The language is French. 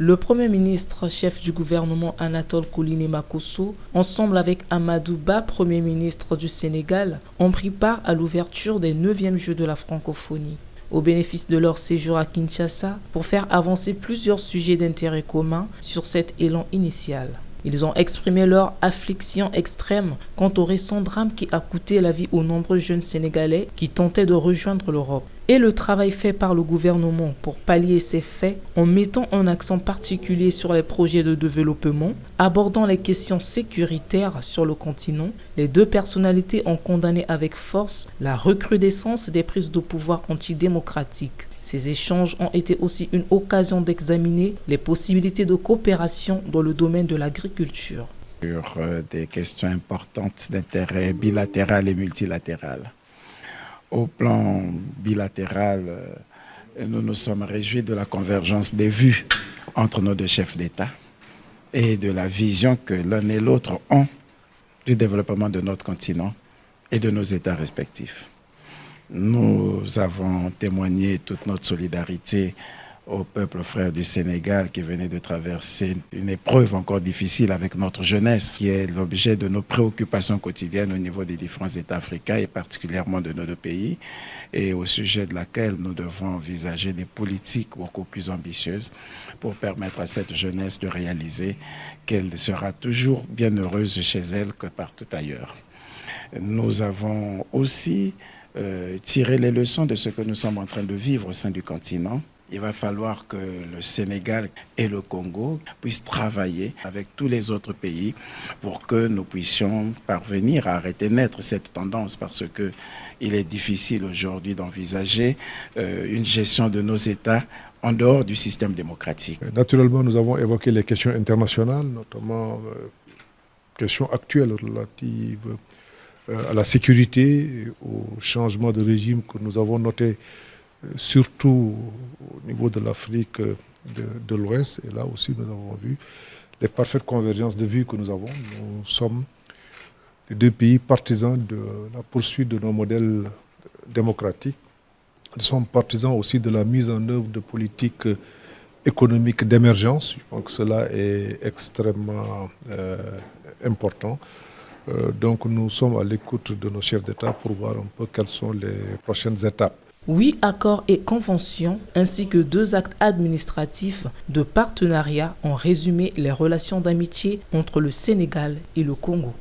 Le Premier ministre, chef du gouvernement Anatole Kouliné Makosso, ensemble avec Amadou Ba, Premier ministre du Sénégal, ont pris part à l'ouverture des 9e Jeux de la francophonie. Au bénéfice de leur séjour à Kinshasa, pour faire avancer plusieurs sujets d'intérêt commun sur cet élan initial. Ils ont exprimé leur affliction extrême quant au récent drame qui a coûté la vie aux nombreux jeunes Sénégalais qui tentaient de rejoindre l'Europe. Et le travail fait par le gouvernement pour pallier ces faits en mettant un accent particulier sur les projets de développement, abordant les questions sécuritaires sur le continent, les deux personnalités ont condamné avec force la recrudescence des prises de pouvoir antidémocratiques. Ces échanges ont été aussi une occasion d'examiner les possibilités de coopération dans le domaine de l'agriculture. Sur des questions importantes d'intérêt bilatéral et multilatéral. Au plan bilatéral, nous nous sommes réjouis de la convergence des vues entre nos deux chefs d'État et de la vision que l'un et l'autre ont du développement de notre continent et de nos États respectifs. Nous avons témoigné toute notre solidarité au peuple frère du Sénégal qui venait de traverser une épreuve encore difficile avec notre jeunesse, qui est l'objet de nos préoccupations quotidiennes au niveau des différents États africains et particulièrement de nos deux pays, et au sujet de laquelle nous devons envisager des politiques beaucoup plus ambitieuses pour permettre à cette jeunesse de réaliser qu'elle sera toujours bien heureuse chez elle que partout ailleurs. Nous avons aussi tiré les leçons de ce que nous sommes en train de vivre au sein du continent. Il va falloir que le Sénégal et le Congo puissent travailler avec tous les autres pays pour que nous puissions parvenir à arrêter naître cette tendance, parce qu'il est difficile aujourd'hui d'envisager une gestion de nos États en dehors du système démocratique. Naturellement, nous avons évoqué les questions internationales, notamment questions actuelles relatives à la sécurité, au changement de régime que nous avons noté surtout au niveau de l'Afrique de l'Ouest. Et là aussi, nous avons vu les parfaites convergences de vues que nous avons. Nous sommes les deux pays partisans de la poursuite de nos modèles démocratiques. Nous sommes partisans aussi de la mise en œuvre de politiques économiques d'émergence. Je pense que cela est extrêmement important. Donc nous sommes à l'écoute de nos chefs d'État pour voir un peu quelles sont les prochaines étapes. 8 accords et conventions, ainsi que 2 actes administratifs de partenariat ont résumé les relations d'amitié entre le Sénégal et le Congo.